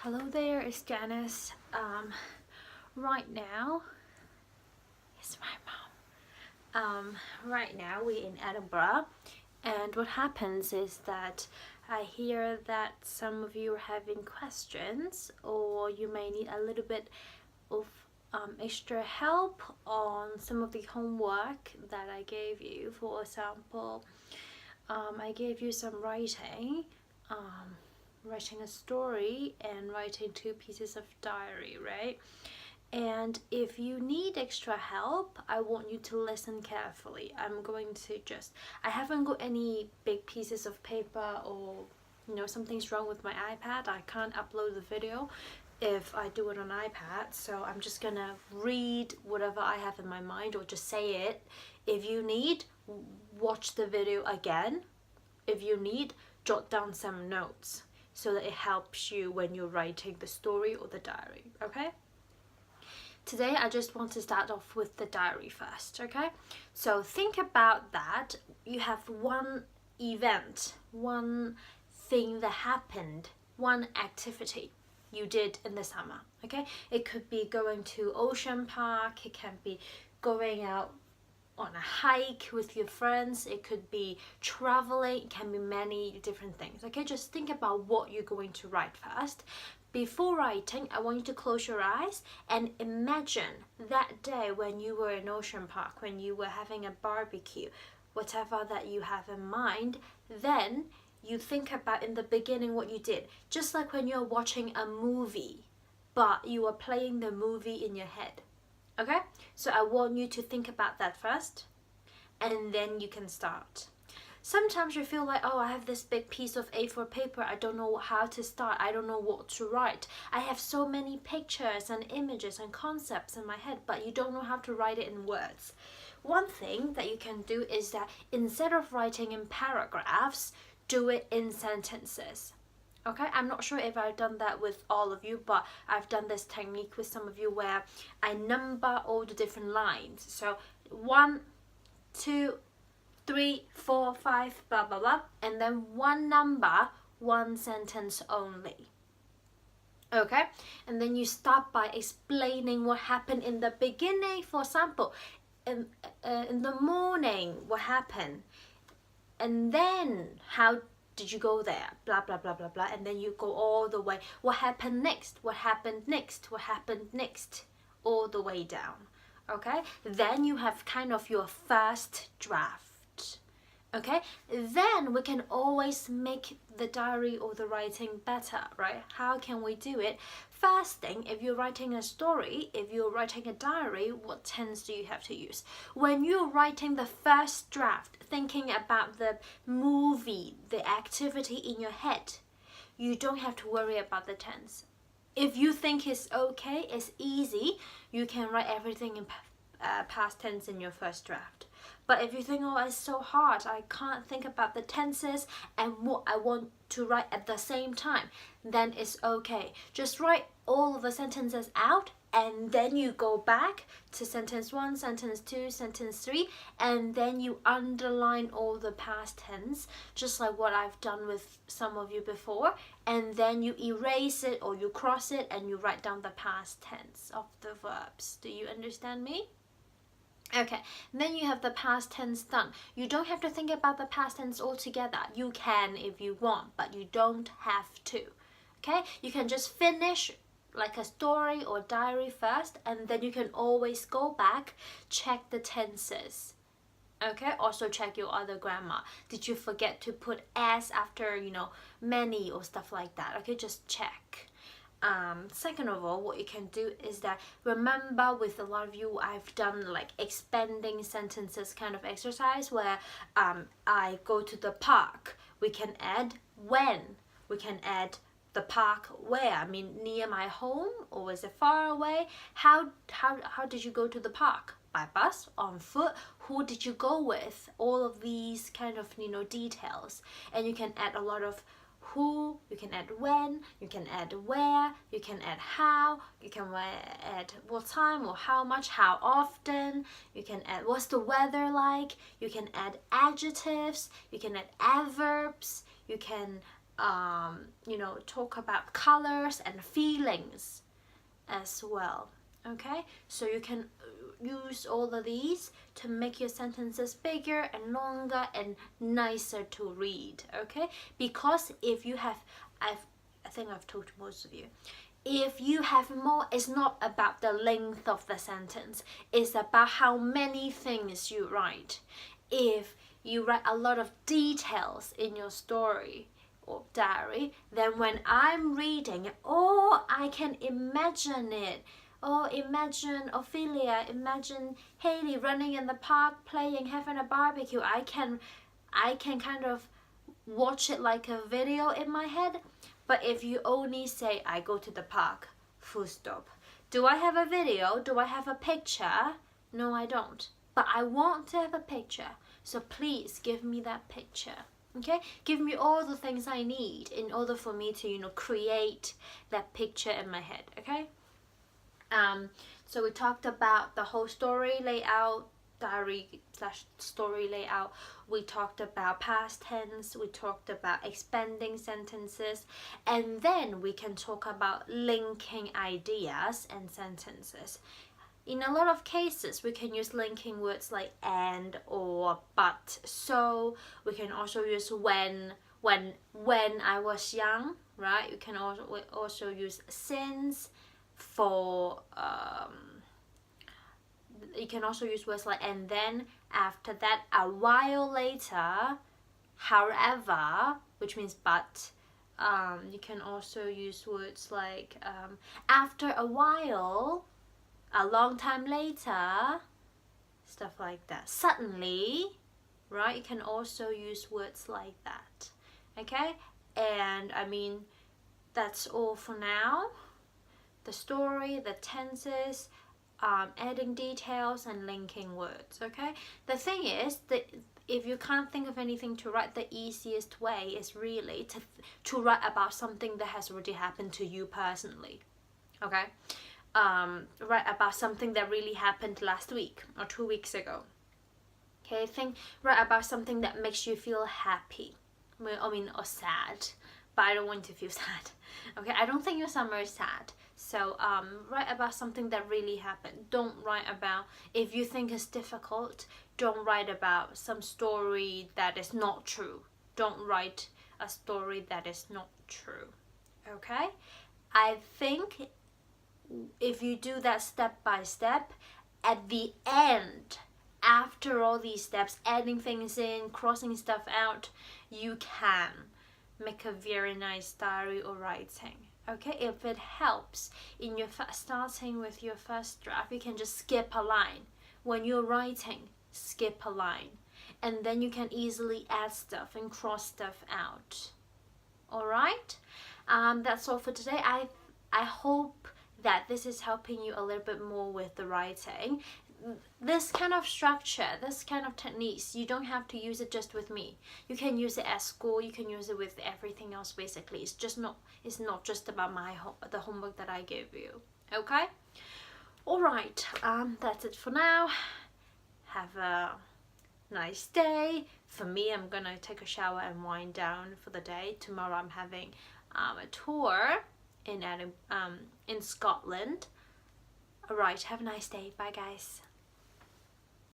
Hello there, it's Janice. Right now, it's my mom. Right now we're in Edinburgh, and what happens is that I hear that some of you are having questions, or you may need a little bit of extra help on some of the homework that I gave you. For example, I gave you some writing. Writing a story and writing 2 pieces of diary, right? And if you need extra help, I want you to listen carefully. I haven't got any big pieces of paper, or something's wrong with my iPad. I can't upload the video if I do it on iPad, so I'm just gonna read whatever I have in my mind or just say it. If you need, watch the video again. If you need, jot down some notes so that it helps you when you're writing the story or the diary, okay? Today I just want to start off with the diary first, okay? So think about that. You have one event, one thing that happened, one activity you did in the summer, okay? It could be going to Ocean Park, it can be going out on a hike with your friends, it could be traveling, it can be many different things, okay? Just think about what you're going to write first. Before writing, I want you to close your eyes and imagine that day when you were in Ocean Park, when you were having a barbecue, whatever that you have in mind. Then you think about in the beginning what you did, just like when you're watching a movie, but you are playing the movie in your head. Okay, so I want you to think about that first, and then you can start. Sometimes you feel like, oh, I have this big piece of A4 paper, I don't know how to start, I don't know what to write. I have so many pictures and images and concepts in my head, but you don't know how to write it in words. One thing that you can do is that instead of writing in paragraphs, do it in sentences. Okay, I'm not sure if I've done that with all of you, but I've done this technique with some of you where I number all the different lines. So 1, 2, 3, 4, 5, blah, blah, blah. And then one number, one sentence only. Okay, and then you start by explaining what happened in the beginning. For example, in the morning, what happened? And then how did you go there? Blah, blah, blah, blah, blah. And then you go all the way. What happened next? What happened next? What happened next? All the way down. Okay? Then you have kind of your first draft. Okay? Then we can always make the diary or the writing better, right? How can we do it? First thing, if you're writing a story, if you're writing a diary, what tense do you have to use? When you're writing the first draft, thinking about the movie, the activity in your head, you don't have to worry about the tense. If you think it's okay, it's easy, you can write everything in past tense in your first draft. But if you think, oh, it's so hard, I can't think about the tenses and what I want to write at the same time, then it's okay. Just write all of the sentences out, and then you go back to sentence 1, sentence 2, sentence 3, and then you underline all the past tense, just like what I've done with some of you before, and then you erase it or you cross it and you write down the past tense of the verbs. Do you understand me? Okay, then you have the past tense done. You don't have to think about the past tense altogether. You can if you want, but you don't have to. Okay, you can just finish like a story or diary first, and then you can always go back, check the tenses. Okay, also check your other grammar. Did you forget to put s after, many or stuff like that? Okay, just check. Second of all, what you can do is that, remember, with a lot of you, I've done like expanding sentences kind of exercise where I go to the park. We can add when. We can add the park where. I mean, near my home, or is it far away? How did you go to the park? By bus, on foot? Who did you go with? All of these kind of details, and you can add a lot of who, you can add when, you can add where, you can add how, you can add what time or how much, how often, you can add what's the weather like, you can add adjectives, you can add adverbs, you can you know, talk about colors and feelings as well. Okay, so you can use all of these to make your sentences bigger and longer and nicer to read. Okay, because if you have, I think I've told most of you, if you have more, it's not about the length of the sentence, it's about how many things you write. If you write a lot of details in your story or diary, then when I'm reading, oh, I can imagine it. Oh, imagine Ophelia, imagine Haley running in the park, playing, having a barbecue. I can kind of watch it like a video in my head. But if you only say, I go to the park, full stop. Do I have a video? Do I have a picture? No, I don't. But I want to have a picture. So please give me that picture. Okay? Give me all the things I need in order for me to, you know, create that picture in my head. Okay? So we talked about the whole story layout, diary / story layout. We talked about past tense, we talked about expanding sentences, and then we can talk about linking ideas and sentences. In a lot of cases, we can use linking words like and, or, but, so. We can also use when I was young, right? You can also use since, for, you can also use words like and then, after that, a while later, however, which means but. You can also use words like after a while, a long time later, stuff like that. Suddenly, right? You can also use words like that. Okay? And I mean, that's all for now. The story, the tenses, adding details and linking words. Okay, the thing is that if you can't think of anything to write, the easiest way is really to write about something that has already happened to you personally. Okay, write about something that really happened last week or 2 weeks ago. Okay, write about something that makes you feel happy, or sad, but I don't want you to feel sad. Okay, I don't think your summer is sad. So write about something that really happened. Don't write about, if you think it's difficult, don't write about some story that is not true. Don't write a story that is not true. Okay? I think if you do that step by step, at the end, after all these steps, adding things in, crossing stuff out, you can make a very nice diary or writing. Okay, if it helps in your starting with your first draft, you can just skip a line. When you're writing, skip a line. And then you can easily add stuff and cross stuff out. Alright? That's all for today. I hope that this is helping you a little bit more with the writing. This kind of structure, this kind of techniques, you don't have to use it just with me. You can use it at school, you can use it with everything else basically. It's not just about the homework that I give you. Okay? Alright, that's it for now. Have a nice day. For me, I'm gonna take a shower and wind down for the day. Tomorrow I'm having a tour in Scotland. Alright, have a nice day. Bye guys.